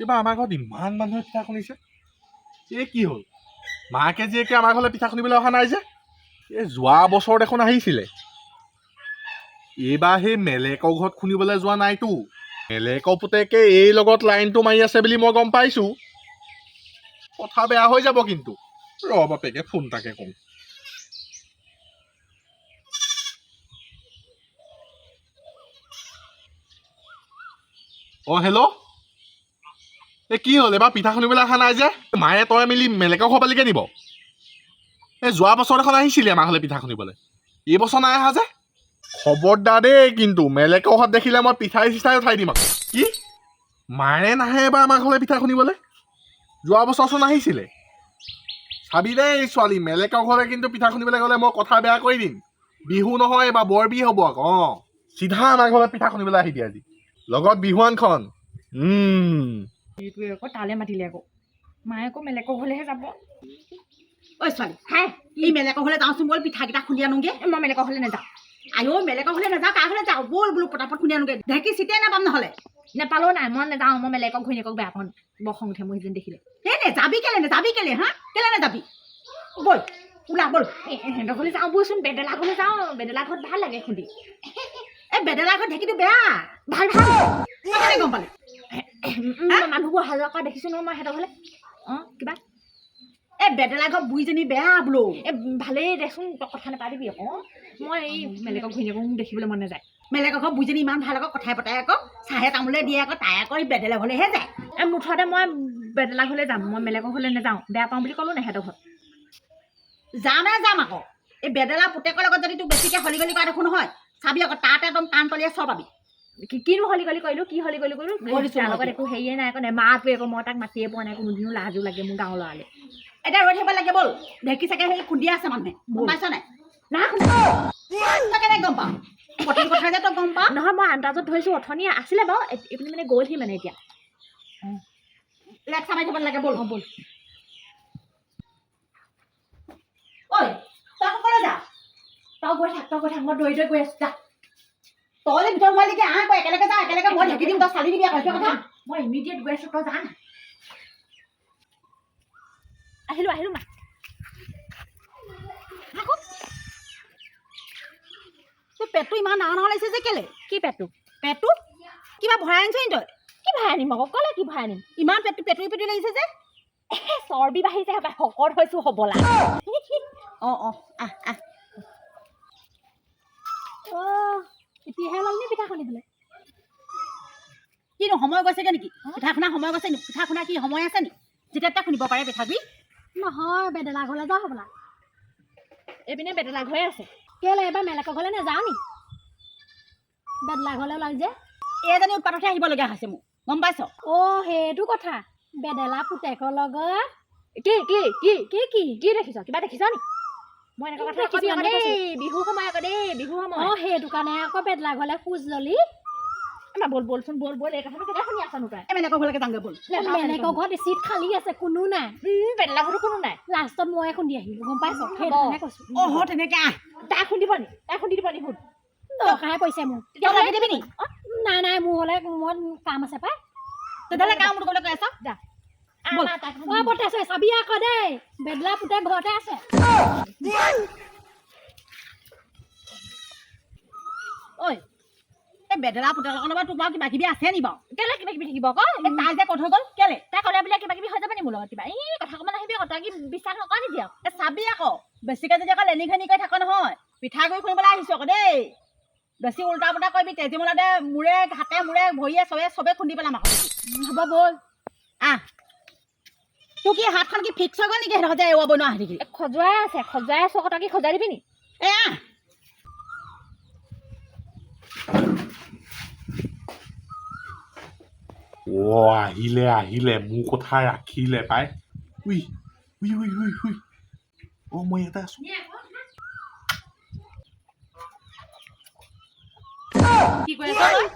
এইবাৰ আমাৰ ঘৰত ইমান মানুহে পিঠা খুন্দিছে। এই কি হ'ল? মাকে জীয়েকে আমাৰ ঘৰলৈ পিঠা খুন্দিবলৈ অহা নাই যে? এই যোৱা বছৰ দেখোন আহিছিলে। এইবাৰ সেই মেলেকৰ ঘৰত খুন্দিবলৈ যোৱা নাইতো। মেলেকৰ পুতেকে এই লগত লাইনটো মাৰি আছে বুলি মই গম পাইছোঁ। কথা বেয়া হৈ যাব কিন্তু। ৰ বাপেকে ফোন এটাকে কওঁ। অ হেল্ল', এই কি হ'ল? এইবাৰ পিঠা খুন্দিবলৈ অহা নাই যে? মায়ে তই মিলি মেলেকৰ ঘৰ পালিকে নিব? এই যোৱা বছৰ এখন আহিছিলি আমাৰ ঘৰলৈ পিঠা খুন্দিবলৈ, এই বছৰ নাই অহা যে? খবৰদাৰ দেই, কিন্তু মেলেকৰ ঘৰত দেখিলে মই পিঠাই চিঠাই উঠাই দিম আকৌ। কি মায়ে নাহে এবাৰ আমাৰ ঘৰলৈ পিঠা খুন্দিবলৈ? যোৱা বছৰচোন আহিছিলে। চাবি দেই ছোৱালী, মেলেকৰ ঘৰলৈ কিন্তু পিঠা খুন্দিবলৈ গ'লে মই কথা বেয়া কৰি দিম। বিহু নহয় এবাৰ বৰ বিহ হ'ব আকৌ। চিধা আমাৰ ঘৰলৈ পিঠা খুন্দিবলৈ আহিবি আজি, লগত বিহুৱানখন। এইটোৱে আকৌ তালে মাতিলে আকৌ। মায়ে আকৌ মেলেকৰ ঘৰলৈহে যাব। ঐ ছোৱালী, হাই এই মেলেকৰ ঘৰলৈ যাওঁচোন, ব'ল পিঠাকেইটা খুন্দি আনোগে। মই মেলেকৰ ঘৰলৈ নাযাওঁ। আইঅ মেলেকৰ ঘৰলৈ নাযাওঁ, কাৰ ঘৰলৈ যাওঁ? ব'ল বোলো পটাপট খুন্দি আনোগে। ঢেঁকী চিটেই নাপাম নহ'লে। নেপালেও নাই, মই নাযাওঁ। মই মেলেকৰ ঘৈণীয়েকক বেয়া পাওঁ, বৰ খং উঠে মোৰ সেইজনী দেখিলে। এই নেযাবি কেলে হা? কেলে নাযাবি? ব'ল ওলা ব'ল। সিহঁতৰ ঘৰলৈ যাওঁ বলচোন, বেদেলা ঘৰলৈ যাওঁ। বেদেলা ঘৰত ভাল লাগে খুন্দি। এই বেদেলা ঘৰত ঢেঁকীটো বেয়া। ভাল ভাল তই কেনেকৈ গম পালি? মানুহবোৰ অহা যোৱা কৰা দেখিছোঁ নহয় মই সিহঁতৰ ঘৰলৈ। অঁ কিবা এই বেদেলা ঘৰ বুঢ়ীজনী বেয়া বোলো। এই ভালেই দেচোন, তই কথা নাপাতিবি আকৌ। মই এই মেলেকৰ ঘৈণীয়েকক দেখিবলৈ মন নাযায়। মেলেকৰ ঘৰ বুঢ়ীজনী ইমান ভাল আকৌ, কথাই পতাই আকৌ, চাহে তামোলে দিয়ে আকৌ, তাই আকৌ এই বেদেলা ঘৰলৈহে যায়। এই মুঠতে মই বেদেলা ঘৰলৈ যাম, মই মেলেকৰ ঘৰলৈ নাযাওঁ। বেয়া পাওঁ বুলি ক'লো নাই সিহঁতৰ ঘৰত। যাম আকৌ। এই বেদেলা পুতেকৰ লগত যদি তোক বেছিকৈ হলি গলি কৰা দেখো নহয়, চাবি আকৌ তাতে একদম কাণ তলিয়ে চব পাবি। কিনো হলি গলি কৰিলোঁ? কি হলি গলি কৰিলোঁ? তাৰ লগত একো হেৰিয়ে নাই আকৌ, নেমাটোৱে আকৌ। মই তাক মাতিয়ে পোৱা নাই, কোনোদিনো লাজো লাগে মোৰ গাঁৱৰ ল'ৰালে। এতিয়া ৰৈ থাকিব লাগে, ব'ল। ঢেঁকী চাগে সেই খুন্দি আছে মানুহে, গম পাইছ নাই? নাই তই কেনেকৈ গম পাৱ? প্ৰতি কথা যে তই গম পাৱ নহয়, মই আন্দাজত ধৰিছোঁ। অথনি আছিলে বাৰু, এইপিনে মানে গ'লহি মানে এতিয়া। লেকচা মাৰি থ'ব লাগে, ব'ল। অঁ ব'ল। ঐ তই ক'লৈ যা? তই গৈ থাক, মই দৌৰি গৈ আছোঁ। যা, তই যে ভিতৰত সোমালিকে আহ আকৌ, একেলগে যা, একেলগে মই ঢেঁকী দিম, তই চালি দিবি আকৌ, সেইটো কথা। মই ইমিডিয়েট গৈ আছোঁ, তই যা না। আহিলোঁ মা। তোৰ পেটটো ইমান ডাঙৰ লাগিছে যে কেলে? কি পেটটো? পেটটো কিবা ভৰাই আনিছ নি তই? কি ভৰাই আনিম আকৌ? ক'লে কি ভৰাই আনিম? ইমান পেটুৰি লাগিছে যে? চৰ্বি বাঢ়িছে, শকত হৈছোঁ হ'বলা। অঁ আহ। এতিয়াহে ওলালি নি পিঠা খুন্দিবলৈ? কিনো সময় গৈছেগৈ নেকি? পিঠা খুন্দা সময় গৈছে নি? পিঠা খুন্দা কি সময় আছে নি? যেতিয়া তেতিয়া খুন্দিব পাৰে পিঠাগুড়ি। নহয়, বেদেলা ঘৰলৈ যাওঁ হ'বলা। এইপিনে বেদেলা ঘৰে আছে। কেলে এবাৰ মেলেকৰ ঘৰলৈ নাযাওঁ নি? বেদেলা ঘৰলৈ ওলালি যে? এইজনী উৎপাততহে আহিবলগীয়া হৈছে মোৰ, গম পাইছ? অ' সেইটো কথা। বেদেলা পুতেকৰ লগত কি দেখিছ? কিবা দেখিছ নি? মই এনেকুৱা কথা দেখিছোঁ আকৌ দেই। বিহু সময় আকৌ দেই, বিহু সময়। অঁ সেইটো কাৰণে আকৌ বেদেলা ঘৰলৈ খোজ ল'লি। ব'লচোন ব'ল। এই কথাটো কেতিয়া শুনি আছনো তই? এই মেলেকৰ ঘৰলৈকে যাওঁগৈ, ব'ল। মেলেকৰ ঘৰত চিট খালী আছে, কোনো নাই। বেদেলা ঘৰতো কোনো নাই। লাষ্টত মই খুন্দি আহিলোঁ, গম পাইছ? সেইটো কাৰণে কৈছোঁ। তেনেকৈ আহ। তাই খুন্দিব নি? শুন। দৰকাৰহে পৰিছে মোৰ। তই লাগি দিবি নি? নাই, মোৰ হ'লে মই কাম আছে পাই। তেতিয়াহ'লে কাম কৰিবলৈ কৈ আছ? যা। ব'ল। পঠাইছে, চাবি আকৌ দেই। বেদেলা পুতেক ঘৰতে আছে। ঐ এই বেদেলা পুতেকৰ লগত তোৰ বাৰু কিবা কিবি আছে নি বাৰু? কেলে কিবা কিবি থাকিব আকৌ? তাই যে কৈ থৈ গ'ল কেলে? তাই ক'লে বোলে কিবা কিবি হৈ যাব নি মোৰ লগত? কিবা কথা ক'ব নাহিবি আকৌ, তই কি বিশ্বাস নকৰ নেকি আৰু? চাবি আকৌ, বেছিকৈ যদি আকৌ লেনি ঘেনি কৰি থাক নহয়, পিঠাগুড়ি খুন্দিবলৈ আহিছোঁ আকৌ দেই। বেছি উল্টা পুল্টা কৰিবি, তেজীমলাতে মূৰে হাতে মূৰে ভৰিয়ে চবে খুন্দি পেলাম আকৌ। হ'ব ব'ল। আহ তোৰ কি হাতখন কি ফিক্স হৈ গ'ল নেকি? সেইটো যে এৰুৱাব নোৱাৰা দেখি খজুৱাই আছোঁ আকৌ, তই কি খজাই দিবি নি? আহ আহিলে মোৰ কথা ৰাখিলে পাই। উই মই ইয়াতে আছো। কি কৈ আছ তই?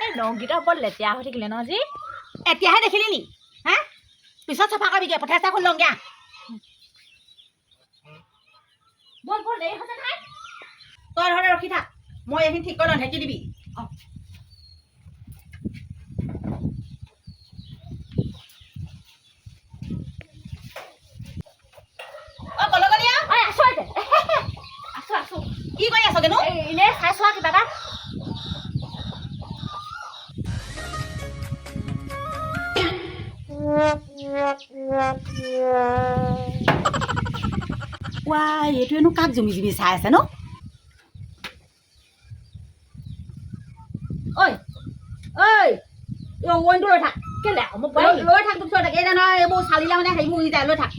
এই নখকেইটা বৰ লেতেৰা হৈ থাকিলে ন আজি? এতিয়াহে দেখিলি নি? হা পিছত চাফা কৰিবিগে, পঠাইছা খুলি লওঁগে। ব'ল দেৰি হৈছে নাই? তই ধৰণে ৰখি থাক, মই এইখিনি ঠিক কৰি লওঁ, ঢেঁকী দিবি। চাই চোৱা কিবা এটা ৱাই এইটোৱেনো কাক জুমি জুমি চাই আছে ন ঐ ঐ অংগনটো লৈ থাক কেলে আকৌ মোক লৈ থাক তোক থৈ থাক এই নহয় এইবোৰ চালিলে মানে হেৰিবোৰ উৰি যায় লৈ থাক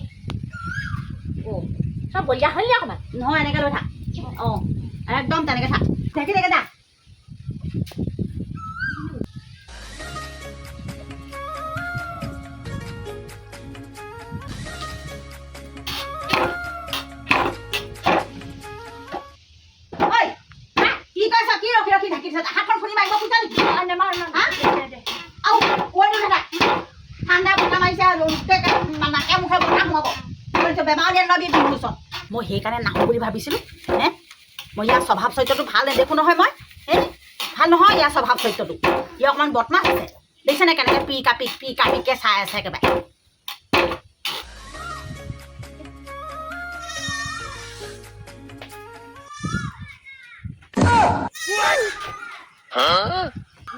চব বলিয়া হ'ল নি অকণমান নহয় এনেকৈ লৈ থাক অঁ একদম তেনেকৈ থাক ঢেকি ঢেকি যা মই সেইকাৰণে নাহোঁ বুলি ভাবিছিলোঁ হে মই ইয়াৰ স্বভাৱ চৰিত্ৰটো ভাল নেদেখোঁ নহয় মই ভাল নহয় ইয়াৰ স্বভাৱ চৰিত্ৰটো ই অকণমান বদমাছ আছে দেখিছেনে কেনেকৈ পি কাপিকৈ চাই আছে একেবাৰে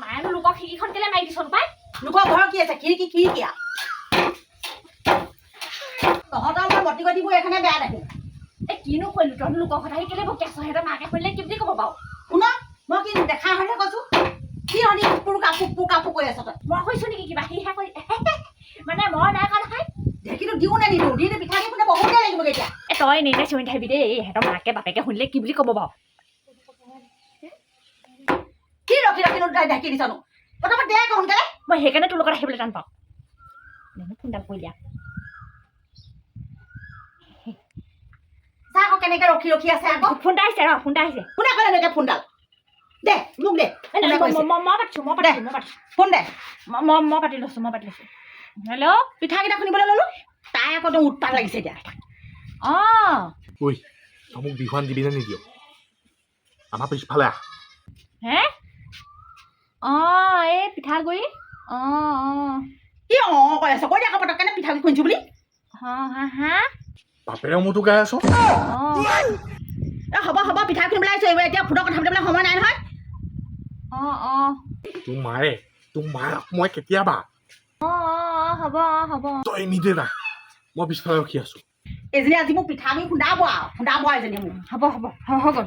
মায়েনো লোকৰ খিৰিকীখন কেলে মাৰি দিছ পাই লোকৰ ঘৰৰ কি আছে খিৰিকী তহঁতৰ মই মতি গতিবোৰ এইখনে বেয়া দেখোঁ এই কিনো কৰিলোঁ তহঁতৰ লোকৰ কথা কেলে বকিয়াছ সিহঁতৰ মাকে কৰিলে কি বুলি ক'ব বাৰু শুন মই কি দেখা হয়নে কৈছোঁ কি হনি কাপোৰ কৈ আছ তই মই কৈছোঁ নেকি কিবা সিহে কৰি মানে মই নাই কৰা নহয় ঢেঁকীটো দিওঁ নে নিদিওঁ দি পিঠাকে শুনে বহুত দেৰি লাগিব এতিয়া এই তই এনেকৈ চিঞৰি থাকিবি দেই সিহঁতৰ মাকে বাপেকে শুনিলে কি বুলি ক'ব বাৰু কি ৰখি ঢেঁকী দিছনো প্ৰথমতে দে আকৌ সোনকালে মই সেইকাৰণে তোৰ লগত আহিবলৈ টান পাওঁ ফোনডাল কৰি দিয়া চা আকৌ কেনেকৈ ৰখি আছে আকৌ ফোনটা আহিছে ফোনটা আহিছে কোনে ক'লে এনেকৈ ফোনডাল দে মোক দে মই পাতিছোঁ ফোন দে মই পাতি লৈছোঁ হেল্ল' পিঠাকেইটা শুনিবলৈ ল'লোঁ তাই আকৌ তো উৎপাত লাগিছে এতিয়া অঁ ঐ তই মোক বিহুৱান দিবিনে নিদিয় আমাৰ পিছফালে আহ হে অঁ এই পিঠাগুড়ি অঁ কি কৈ আছ কৈ দে আকৌ পটককেনে পিঠাগুড়ি খুন্দিছোঁ বুলি হা বাপেৰে মোৰতো গাই আছ অঁ হ'ব পিঠা খুন্দিবলৈ আহিছোঁ এতিয়া ফুটৰ কথা পাতিবলৈ সময় নাই নহয় অঁ তোৰ মায়ে মই কেতিয়াবা হ'ব তই নিদে না মই পিছফালে ৰখি আছো এজনী আজি মোক পিঠাগুড়ি খুন্দাব এজনী মোক হৈ গ'ল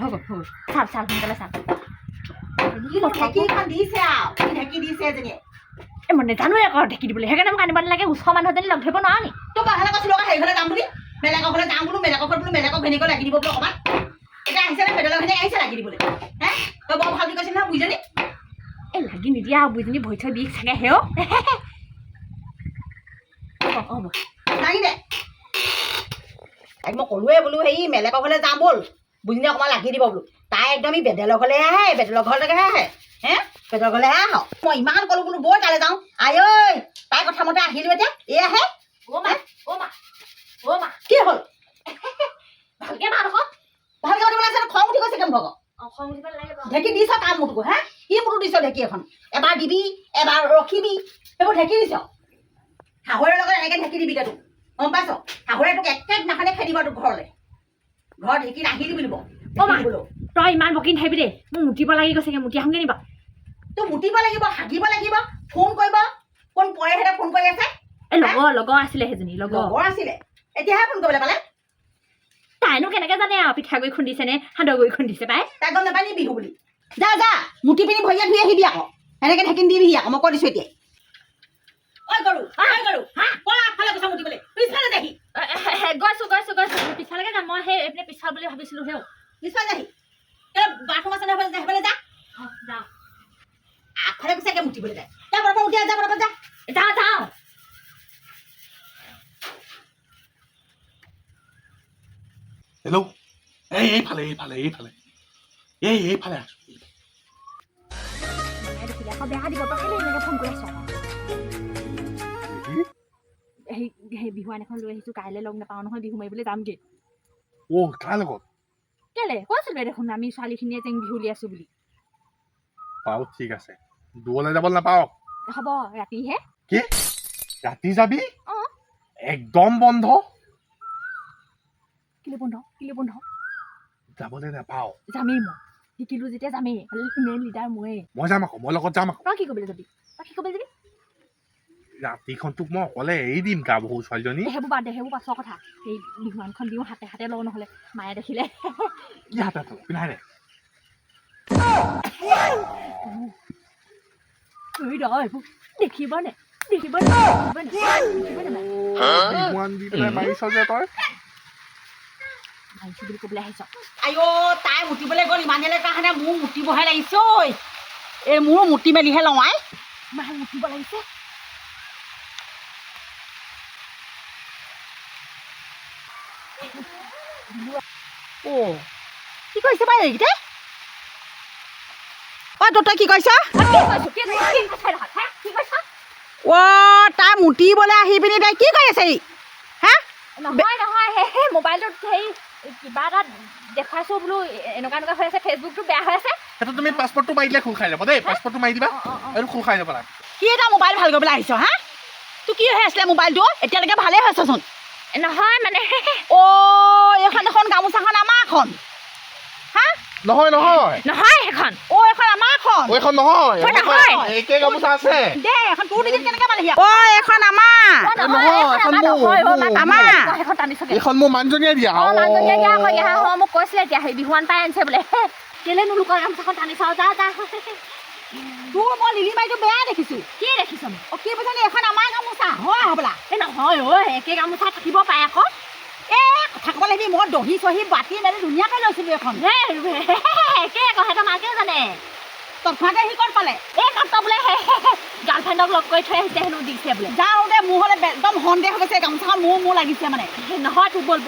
চাল সোনকালে চাল ঢেঁকীখন দিছে আৰু ঢেঁকী দিছে এজনীয়ে এই মই নেজানোৱে আকৌ ঢেঁকী দিবলৈ সেইকাৰণে মোক আনিব নালাগে ওচৰৰ মানুহ এজনী লগ ধৰিব নোৱাৰা নি তোৰ বাহালে কৈছিলোঁ আকৌ হেৰি ঘৰলৈ যাম বুলি বেলেগৰ ঘৰলৈ যাম বোলো বেলেগক ভেনিকৈ লাগি দিব বোলো অকণমান এতিয়া আহিছে নে বেলেগৰ ভেনি আহিছে লাগি দিবলৈ হে তই বৰ ভাল বুলি কৈছিলি নহয় বুইজনী এই লাগি নিদিয়া বুইজনী ভৰি থৈ বিষ চাগে হেও হ'ব লাগি দে মই ক'লোৱে বোলো হেৰি বেলেগৰ ঘৰলৈ যাম ব'ল বুইজনী অকণমান লাগি দিব বোলো তাই একদম বেদেলৰ ঘৰলৈ আহে বেদেলৰ ঘৰলৈকে আহে বেদেলৰ ঘৰলৈ আহ মই ইমান ক'লো বোলো বৈ তালৈ যাওঁ আই ঐ তাই কথা মতে আহিলোঁ এতিয়া এই আহে কি হ'ল ভালকে মা দেখোন ভালকে পাতিবলৈ আছে খং উঠি গৈছে কেম ভগ ঢেঁকী দিছ কাম মোৰটোকো হে কি মোৰটো দিছ ঢেঁকী এখন এবাৰ দিবি এবাৰ ৰখিবি সেইবোৰ ঢেঁকী দিছ শাহুৱেৰ লগত এনেকৈ ঢেঁকী দিবি তোক গম পাইছ শাহুৱে তোক একেদিনাখনে খেদিব তোক ঘৰলৈ ঘৰত ঢেঁকী নাহিলি বুলিব তই ইমান বকি নাথাকিবি দেই মোক মুতিব লাগি গৈছেগে মুতি আহোঁগৈ নিবা তোক মুতিব লাগিব হাগিব লাগিব ফোন কৰিব কোন পৰেহেঁতে ফোন কৰি আছে এই লগৰ আছিলে সেইজনী লগৰ আছিলে এতিয়াহে ফোন কৰিবলৈ পালে তাইনো কেনেকৈ জানে আৰু পিঠাগুড়ি খুন্দিছে নে সান্দহগুড়ি খুন্দিছে পাই তাই গম নাপায় নি বিহু বুলি যা মুঠি পিনি ভৰিয়া ধুই আহিবি আকৌ সেনেকৈ ঢেঁকী দিবিহি আকৌ মই কৈ দিছোঁ এতিয়া গৰু আগফালে গৈছা মুতিবলৈ পিছফালে যাহি গৈছোঁ পিছফালেকে যাম মই সেই এইপিনে পিছফাল বুলি ভাবিছিলোঁ হেও পিছফালে যাহি বাথৰুম আছে নহয় সেইফালে যা আগফালে গৈছে একে মুতিবলৈ যায় যা বৰফৰ উঠি যা বৰফত যাওঁ হেল্ল' এইফালে আছো বেয়া দিব তই কেলে এনেকৈ ফোন কৰি আছ সেই বিহুৱান এখন লৈ আহিছোঁ কাইলৈ লগ নাপাওঁ নহয় বিহু মাৰিবলৈ যামগৈ কাৰ লগত কেলে কৈছিলোঁ দেখোন আমি ছোৱালীখিনিয়ে যেন বিহু উলিয়াইছোঁ বুলি পাও ঠিক আছে দূৰলৈ যাব নাপাওঁ হ'ব ৰাতিহে কি ৰাতি যাবি অঁ একদম বন্ধ কিলে বন্ধ যাবলৈ নাপাওঁ যামেই মই শিকিলো যেতিয়া যামেই মেইন লিডাৰ ময়ে মই যাম আকৌ মই লগত যাম আকৌ তই কি কৰিবলৈ যাবি ৰাতিখন তোক মই অকলে এৰি দিম গা বহু ছোৱালীজনী সেইবোৰ বাদ দে সেইবোৰ পাছৰ কথা সেই বিহুৱানখন দিওঁ হাতে হাতে লওঁ নহ'লে মায়ে দেখিলে কি হাতে পিন্ধাই দে এইবোৰ দেখিবনে বিহুৱান দি পেলাই মাৰিছ যে তই মাৰিছোঁ বুলি ক'বলৈ আহিছ আইঅ তাই মুতিবলৈ গ'ল ইমানেলৈ কাৰণে মোৰ মুতিবহে লাগিছে ঐ এই মোৰ মুতি মেলিহে লওঁ আই মায়ে মুতিব লাগিছে কি কৰিছে বাৰু এইকেইটা তই কি কৈছ তাই মুতিবলৈ আহি পিনি তাই কি কৰি আছে হা নহয় সেই মোবাইলটোত সেই কিবা এটা দেখাইছো বোলো এনেকুৱা হৈ আছে ফেচবুকটো বেয়া হৈ আছে সেইটো তুমি পাছপৰ্টটো মাৰি দিলে খোল খাই যাব দেই পাছপৰ্টটো মাৰি দিবা আৰু খোল খাই যাব লাগে কি এটা মোবাইল ভাল কৰিবলৈ আহিছ হা তোৰ কি হৈ আছিলে মোবাইলটো এতিয়ালৈকে ভালেই হৈছচোন নহয় মানে এইখন এখন গামোচাখন আমাৰখন হা নহয় সেইখন এইখন আমাৰখন এইখন নহয় নহয়। একে গামোচা আছে দে এখন তোৰ ডিজিট কেনেকৈ পালেহি এইখন আমাৰ সেইখন টানিছগে এইখন মোৰ মানুহজনীয়ে দিয়া মোক কৈছিলে এতিয়া সেই বিহুৱান পাই আনিছে বোলে কেলে নোলোকৰ গামোচাখন টানি চাওঁ যা তোৰ মই লিলিমাইটো বেয়া দেখিছোঁ কি দেখিছ কি বুজালি এখন আমাৰ গামোচা হয় হ'বলা নহয় একে গামোচা থাকিব পাৰে আকৌ কথা ক'ব লাগিবি মই দহি চহি বাতি মেলি ধুনীয়াকৈ লৈছিলোঁ এখন একে আকৌ সিহঁতৰ মাকে জানে তৎক্ষণাতে সি ক'ত পালে এই কাষ্ট বোলে গাৰ্লফ্ৰেণ্ডক লগ কৰি থৈ আহিছে হেনো দিছে বোলে যাওঁ দে মোৰ হ'লে একদম সন্দেহ হৈ গৈছে গামোচাখন মোৰ লাগিছে মানে নহয় তোৰ বল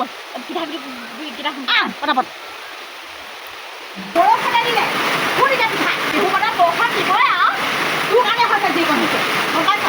পটাপট বৰষুণে দিলে বিহু বনাত বৰষুণ দিবই আৰু তোৰ কাৰণে হৈছে যিকণ হৈছে গম পাইছ